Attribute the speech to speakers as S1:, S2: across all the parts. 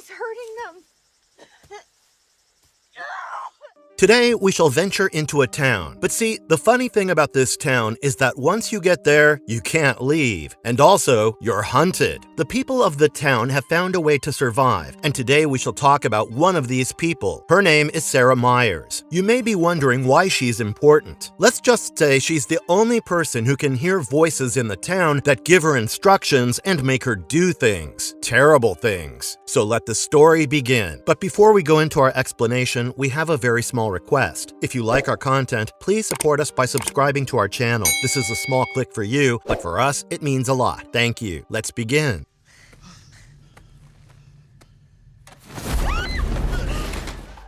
S1: He's hurting them.
S2: Today, we shall venture into a town. But see, the funny thing about this town is that once you get there, you can't leave. And also, you're hunted. The people of the town have found a way to survive, and today we shall talk about one of these people. Her name is Sara Myers. You may be wondering why she's important. Let's just say she's the only person who can hear voices in the town that give her instructions and make her do things. Terrible things. So let the story begin. But before we go into our explanation, we have a very small request. If you like our content, please support us by subscribing to our channel. This is a small click for you, but for us, it means a lot. Thank you. Let's begin.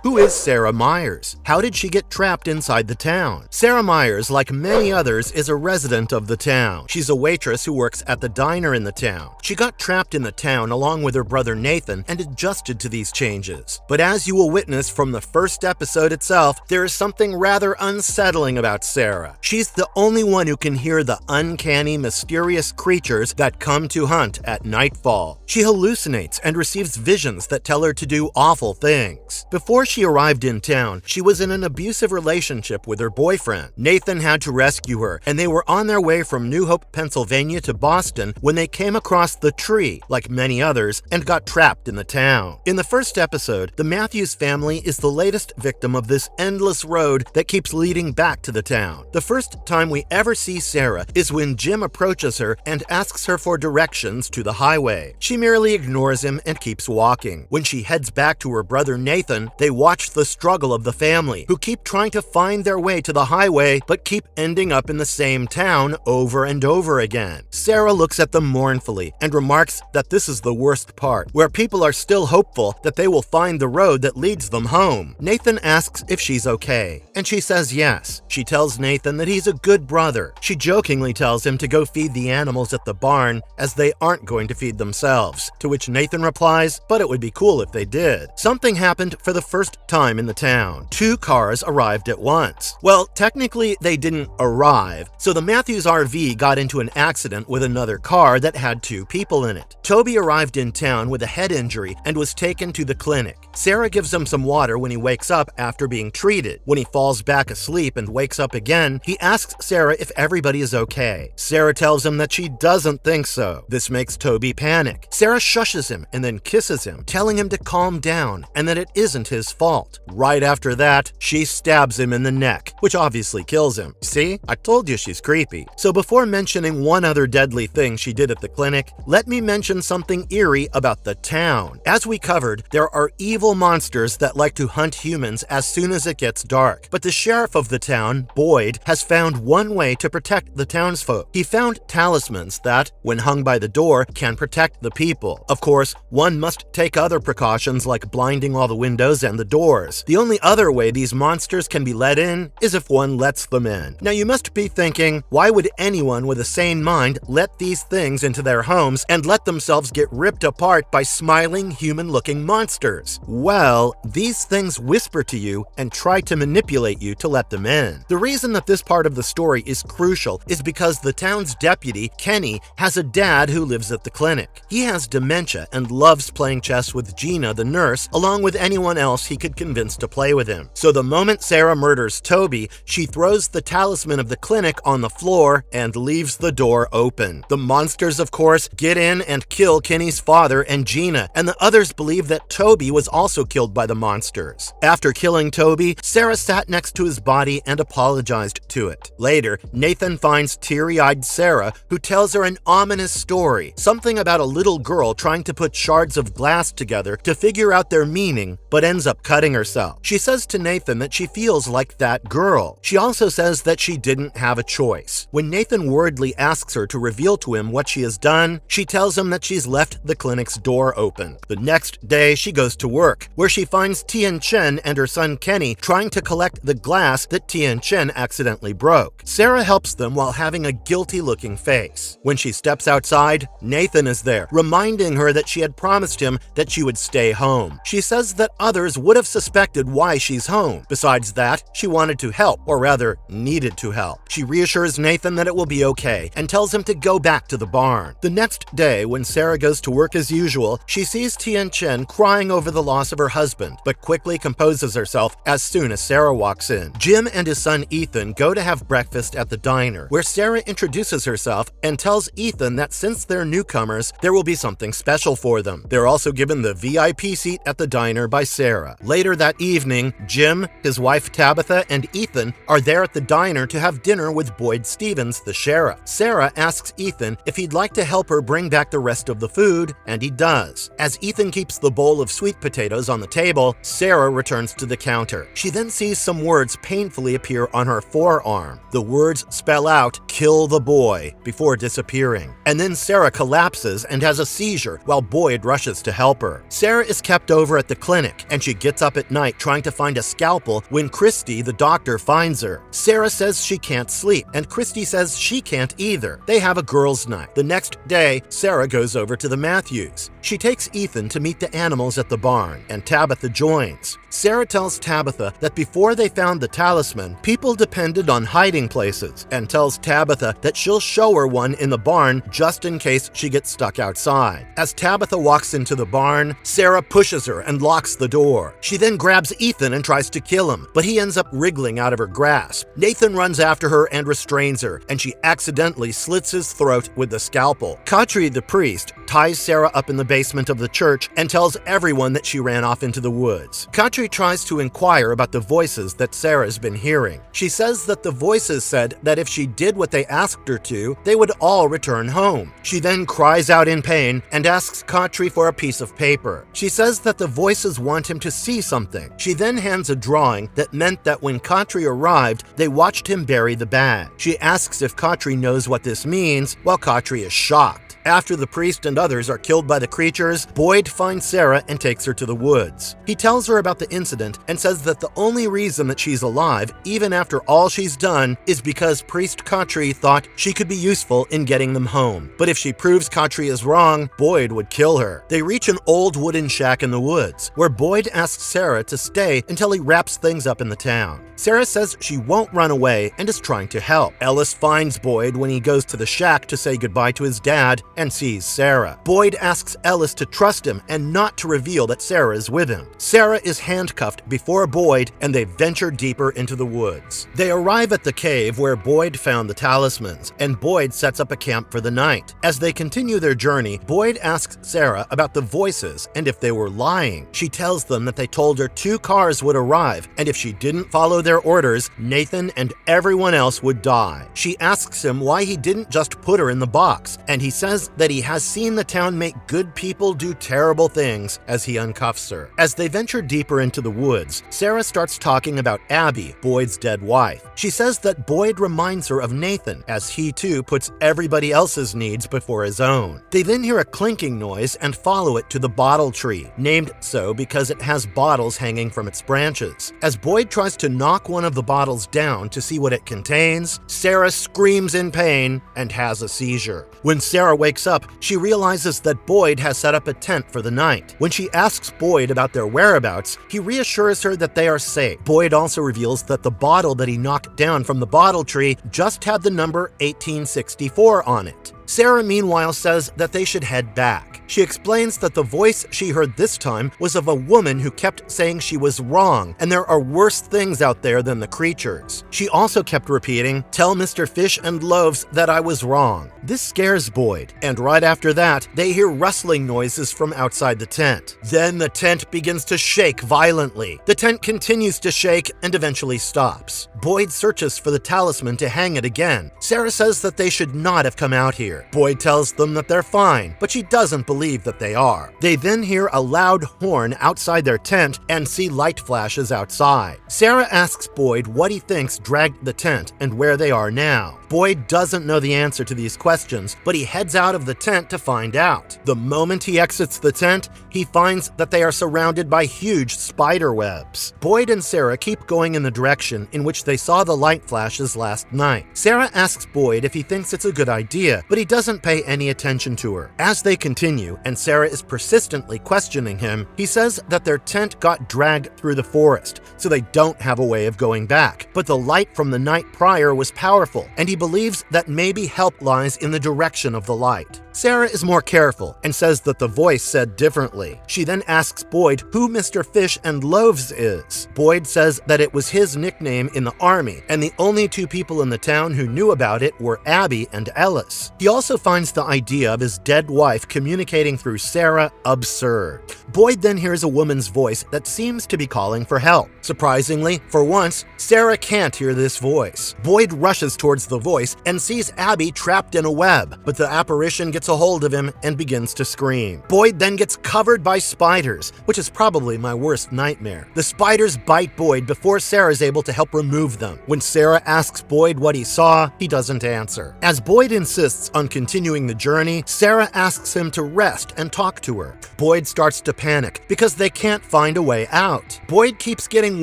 S2: Who is Sara Myers? How did she get trapped inside the town? Sara Myers, like many others, is a resident of the town. She's a waitress who works at the diner in the town. She got trapped in the town along with her brother Nathan and adjusted to these changes. But as you will witness from the first episode itself, there is something rather unsettling about Sara. She's the only one who can hear the uncanny, mysterious creatures that come to hunt at nightfall. She hallucinates and receives visions that tell her to do awful things. Before she arrived in town, she was in an abusive relationship with her boyfriend. Nathan had to rescue her, and they were on their way from New Hope, Pennsylvania to Boston when they came across the tree, like many others, and got trapped in the town. In the first episode, the Matthews family is the latest victim of this endless road that keeps leading back to the town. The first time we ever see Sara is when Jim approaches her and asks her for directions to the highway. She merely ignores him and keeps walking. When she heads back to her brother Nathan, they watch the struggle of the family, who keep trying to find their way to the highway but keep ending up in the same town over and over again. Sara looks at them mournfully and remarks that this is the worst part, where people are still hopeful that they will find the road that leads them home. Nathan asks if she's okay, and she says yes. She tells Nathan that he's a good brother. She jokingly tells him to go feed the animals at the barn, as they aren't going to feed themselves, to which Nathan replies, but it would be cool if they did. Something happened for the first time in the town. 2 cars arrived at once. Well, technically they didn't arrive, so the Matthews RV got into an accident with another car that had 2 people in it. Toby arrived in town with a head injury and was taken to the clinic. Sara gives him some water when he wakes up after being treated. When he falls back asleep and wakes up again, he asks Sara if everybody is okay. Sara tells him that she doesn't think so. This makes Toby panic. Sara shushes him and then kisses him, telling him to calm down and that it isn't his fault. Right after that, she stabs him in the neck, which obviously kills him. See? I told you she's creepy. So before mentioning one other deadly thing she did at the clinic, let me mention something eerie about the town. As we covered, there are evil monsters that like to hunt humans as soon as it gets dark. But the sheriff of the town, Boyd, has found one way to protect the townsfolk. He found talismans that, when hung by the door, can protect the people. Of course, one must take other precautions like blinding all the windows and the doors. The only other way these monsters can be let in is if one lets them in. Now you must be thinking, why would anyone with a sane mind let these things into their homes and let themselves get ripped apart by smiling, human-looking monsters? Well, these things whisper to you and try to manipulate you to let them in. The reason that this part of the story is crucial is because the town's deputy, Kenny, has a dad who lives at the clinic. He has dementia and loves playing chess with Gina, the nurse, along with anyone else he could convince to play with him. So the moment Sara murders Toby, she throws the talisman of the clinic on the floor and leaves the door open. The monsters, of course, get in and kill Kenny's father and Gina, and the others believe that Toby was also killed by the monsters. After killing Toby, Sara sat next to his body and apologized to it. Later, Nathan finds teary-eyed Sara, who tells her an ominous story, something about a little girl trying to put shards of glass together to figure out their meaning, but ends up cutting herself. She says to Nathan that she feels like that girl. She also says that she didn't have a choice. When Nathan worriedly asks her to reveal to him what she has done, she tells him that she's left the clinic's door open. The next day, she goes to work, where she finds Tian Chen and her son Kenny trying to collect the glass that Tian Chen accidentally broke. Sara helps them while having a guilty-looking face. When she steps outside, Nathan is there, reminding her that she had promised him that she would stay home. She says that others would have suspected why she's home. Besides that, she wanted to help, or rather, needed to help. She reassures Nathan that it will be okay and tells him to go back to the barn. The next day, when Sara goes to work as usual, she sees Tian Chen crying over the loss of her husband, but quickly composes herself as soon as Sara walks in. Jim and his son Ethan go to have breakfast at the diner, where Sara introduces herself and tells Ethan that since they're newcomers, there will be something special for them. They're also given the VIP seat at the diner by Sara. Later that evening, Jim, his wife Tabitha, and Ethan are there at the diner to have dinner with Boyd Stevens, the sheriff. Sara asks Ethan if he'd like to help her bring back the rest of the food, and he does. As Ethan keeps the bowl of sweet potatoes on the table, Sara returns to the counter. She then sees some words painfully appear on her forearm. The words spell out, "Kill the boy," before disappearing. And then Sara collapses and has a seizure while Boyd rushes to help her. Sara is kept over at the clinic, and she gets up at night trying to find a scalpel when Christy, the doctor, finds her. Sara says she can't sleep, and Christy says she can't either. They have a girls' night. The next day, Sara goes over to the Matthews. She takes Ethan to meet the animals at the barn, and Tabitha joins. Sara tells Tabitha that before they found the talisman, people depended on hiding places, and tells Tabitha that she'll show her one in the barn just in case she gets stuck outside. As Tabitha walks into the barn, Sara pushes her and locks the door. She then grabs Ethan and tries to kill him, but he ends up wriggling out of her grasp. Nathan runs after her and restrains her, and she accidentally slits his throat with the scalpel. Katri, the priest, ties Sara up in the basement of the church and tells everyone that she ran off into the woods. Katri tries to inquire about the voices that Sara's been hearing. She says that the voices said that if she did what they asked her to, they would all return home. She then cries out in pain and asks Katri for a piece of paper. She says that the voices want him to see something. She then hands a drawing that meant that when Katri arrived, they watched him bury the bag. She asks if Katri knows what this means, while Katri is shocked. After the priest and others are killed by the creatures, Boyd finds Sara and takes her to the woods. He tells her about the incident and says that the only reason that she's alive, even after all she's done, is because Priest Katri thought she could be useful in getting them home. But if she proves Katri is wrong, Boyd would kill her. They reach an old wooden shack in the woods, where Boyd asks Sara to stay until he wraps things up in the town. Sara says she won't run away and is trying to help. Ellis finds Boyd when he goes to the shack to say goodbye to his dad and sees Sara. Boyd asks Ellis to trust him and not to reveal that Sara is with him. Sara is handcuffed before Boyd, and they venture deeper into the woods. They arrive at the cave where Boyd found the talismans, and Boyd sets up a camp for the night. As they continue their journey, Boyd asks Sara about the voices and if they were lying. She tells them that they told her 2 cars would arrive, and if she didn't follow their orders, Nathan and everyone else would die. She asks him why he didn't just put her in the box, and he says that he has seen the town make good people do terrible things as he uncuffs her. As they venture deeper into the woods, Sara starts talking about Abby, Boyd's dead wife. She says that Boyd reminds her of Nathan, as he too puts everybody else's needs before his own. They then hear a clinking noise and follow it to the bottle tree, named so because it has bottles hanging from its branches. As Boyd tries to knock one of the bottles down to see what it contains, Sara screams in pain and has a seizure. When Sara wakes up, she realizes that Boyd has set up a tent for the night. When she asks Boyd about their whereabouts, he reassures her that they are safe. Boyd also reveals that the bottle that he knocked down from the bottle tree just had the number 1864 on it. Sara, meanwhile, says that they should head back. She explains that the voice she heard this time was of a woman who kept saying she was wrong, and there are worse things out there than the creatures. She also kept repeating, "Tell Mr. Fish and Loaves that I was wrong." This scares Boyd, and right after that, they hear rustling noises from outside the tent. Then the tent begins to shake violently. The tent continues to shake and eventually stops. Boyd searches for the talisman to hang it again. Sara says that they should not have come out here. Boyd tells them that they're fine, but she doesn't believe that they are. They then hear a loud horn outside their tent and see light flashes outside. Sara asks Boyd what he thinks dragged the tent and where they are now. Boyd doesn't know the answer to these questions, but he heads out of the tent to find out. The moment he exits the tent, he finds that they are surrounded by huge spider webs. Boyd and Sara keep going in the direction in which they saw the light flashes last night. Sara asks Boyd if he thinks it's a good idea, but he doesn't pay any attention to her. As they continue, and Sara is persistently questioning him, he says that their tent got dragged through the forest, so they don't have a way of going back. But the light from the night prior was powerful, and he believes that maybe help lies in the direction of the light. Sara is more careful and says that the voice said differently. She then asks Boyd who Mr. Fish and Loaves is. Boyd says that it was his nickname in the army, and the only two people in the town who knew about it were Abby and Ellis. He also finds the idea of his dead wife communicating through Sara absurd. Boyd then hears a woman's voice that seems to be calling for help. Surprisingly, for once, Sara can't hear this voice. Boyd rushes towards the voice and sees Abby trapped in a web, but the apparition gets a hold of him and begins to scream. Boyd then gets covered by spiders, which is probably my worst nightmare. The spiders bite Boyd before Sara's able to help remove them. When Sara asks Boyd what he saw, he doesn't answer. As Boyd insists on continuing the journey, Sara asks him to rest and talk to her. Boyd starts to panic because they can't find a way out. Boyd keeps getting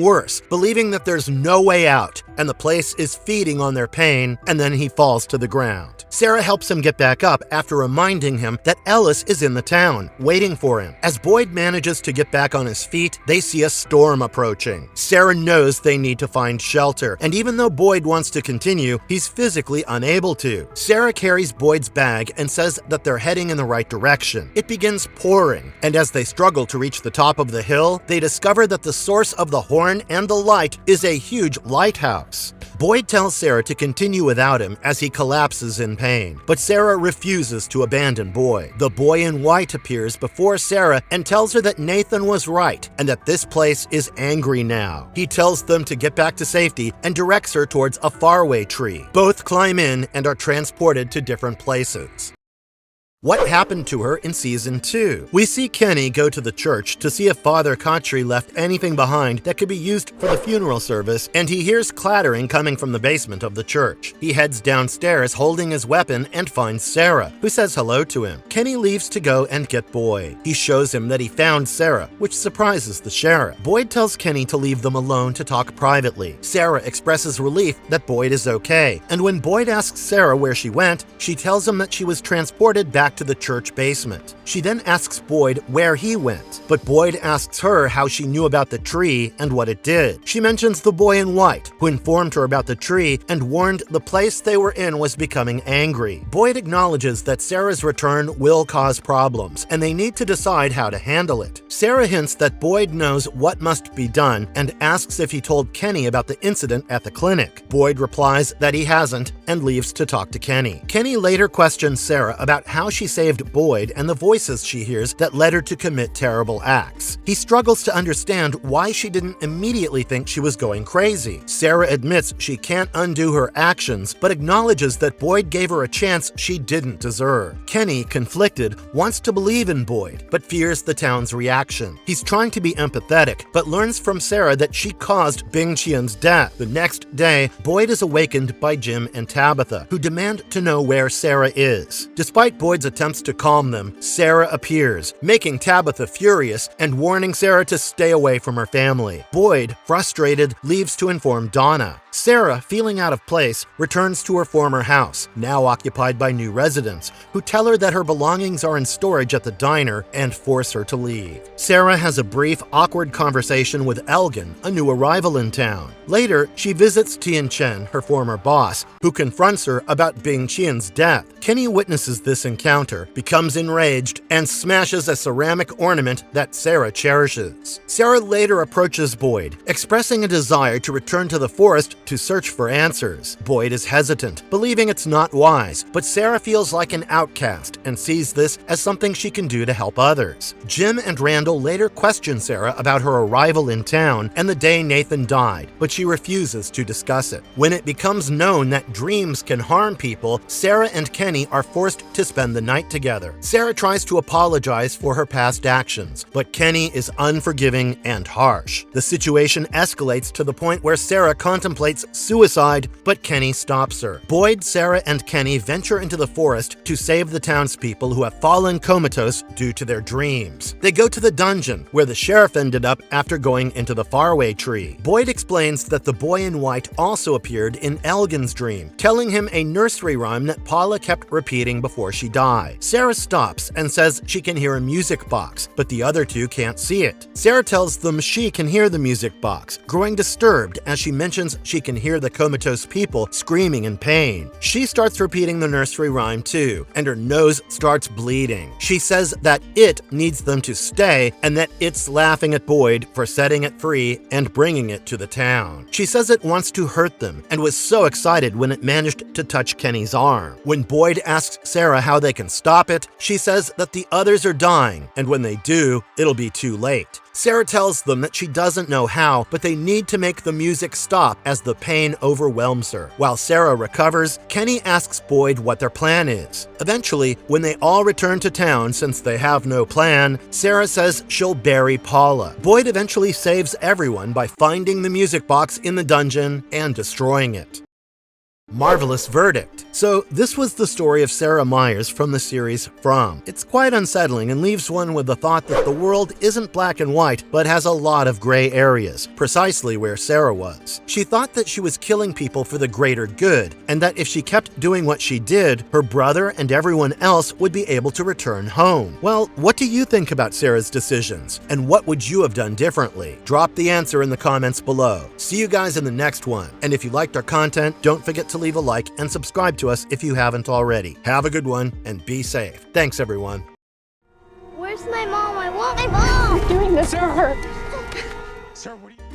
S2: worse, believing that there's no way out, and the place is feeding on their pain, and then he falls to the ground. Sara helps him get back up after reminding him that Ellis is in the town, waiting for him. As Boyd manages to get back on his feet, they see a storm approaching. Sara knows they need to find shelter, and even though Boyd wants to continue, he's physically unable to. Sara carries Boyd's bag and says that they're heading in the right direction. It begins pouring, and as they struggle to reach the top of the hill, they discover that the source of the horn and the light is a huge lighthouse. Boyd tells Sara to continue without him as he collapses in pain, but Sara refuses to abandon Boyd. The boy in white appears before Sara and tells her that Nathan was right and that this place is angry now. He tells them to get back to safety and directs her towards a faraway tree. Both climb in and are transported to different places. What happened to her in Season 2? We see Kenny go to the church to see if Father Kotri left anything behind that could be used for the funeral service, and he hears clattering coming from the basement of the church. He heads downstairs holding his weapon and finds Sara, who says hello to him. Kenny leaves to go and get Boyd. He shows him that he found Sara, which surprises the sheriff. Boyd tells Kenny to leave them alone to talk privately. Sara expresses relief that Boyd is okay, and when Boyd asks Sara where she went, she tells him that she was transported back to the church basement. She then asks Boyd where he went, but Boyd asks her how she knew about the tree and what it did. She mentions the boy in white, who informed her about the tree and warned the place they were in was becoming angry. Boyd acknowledges that Sara's return will cause problems, and they need to decide how to handle it. Sara hints that Boyd knows what must be done and asks if he told Kenny about the incident at the clinic. Boyd replies that he hasn't and leaves to talk to Kenny. Kenny later questions Sara about how she saved Boyd and the voices she hears that led her to commit terrible acts. He struggles to understand why she didn't immediately think she was going crazy. Sara admits she can't undo her actions, but acknowledges that Boyd gave her a chance she didn't deserve. Kenny, conflicted, wants to believe in Boyd, but fears the town's reaction. He's trying to be empathetic, but learns from Sara that she caused Bing Qian's death. The next day, Boyd is awakened by Jim and Tabitha, who demand to know where Sara is. Despite Boyd's attempts to calm them, Sara appears, making Tabitha furious and warning Sara to stay away from her family. Boyd, frustrated, leaves to inform Donna. Sara, feeling out of place, returns to her former house, now occupied by new residents, who tell her that her belongings are in storage at the diner and force her to leave. Sara has a brief, awkward conversation with Elgin, a new arrival in town. Later, she visits Tian Chen, her former boss, who confronts her about Bing Qian's death. Kenny witnesses this encounter, becomes enraged, and smashes a ceramic ornament that Sara cherishes. Sara later approaches Boyd, expressing a desire to return to the forest to search for answers. Boyd is hesitant, believing it's not wise, but Sara feels like an outcast and sees this as something she can do to help others. Jim and Randall later question Sara about her arrival in town and the day Nathan died, but she refuses to discuss it. When it becomes known that dreams can harm people, Sara and Kenny are forced to spend the night together. Sara tries to apologize for her past actions, but Kenny is unforgiving and harsh. The situation escalates to the point where Sara contemplates contemplates suicide, but Kenny stops her. Boyd, Sara, and Kenny venture into the forest to save the townspeople who have fallen comatose due to their dreams. They go to the dungeon, where the sheriff ended up after going into the faraway tree. Boyd explains that the boy in white also appeared in Elgin's dream, telling him a nursery rhyme that Paula kept repeating before she died. Sara stops and says she can hear a music box, but the other two can't see it. Sara tells them she can hear the music box, growing disturbed as she mentions she can hear the comatose people screaming in pain. She starts repeating the nursery rhyme too, and her nose starts bleeding. She says that it needs them to stay and that it's laughing at Boyd for setting it free and bringing it to the town. She says it wants to hurt them and was so excited when it managed to touch Kenny's arm. When Boyd asks Sara how they can stop it, she says that the others are dying, and when they do, it'll be too late. Sara tells them that she doesn't know how, but they need to make the music stop as the pain overwhelms her. While Sara recovers, Kenny asks Boyd what their plan is. Eventually, when they all return to town since they have no plan, Sara says she'll bury Paula. Boyd eventually saves everyone by finding the music box in the dungeon and destroying it. Marvelous verdict. So this was the story of Sara Myers from the series From. It's quite unsettling and leaves one with the thought that the world isn't black and white, but has a lot of gray areas, precisely where Sara was. She thought that she was killing people for the greater good, and that if she kept doing what she did, her brother and everyone else would be able to return home. Well, what do you think about Sara's decisions? And what would you have done differently? Drop the answer in the comments below. See you guys in the next one. And if you liked our content, don't forget to leave a like and subscribe to us if you haven't already. Have a good one and be safe. Thanks, everyone.
S1: Where's my mom? I want my mom!
S3: You're doing this for her.
S4: Sir, what are you...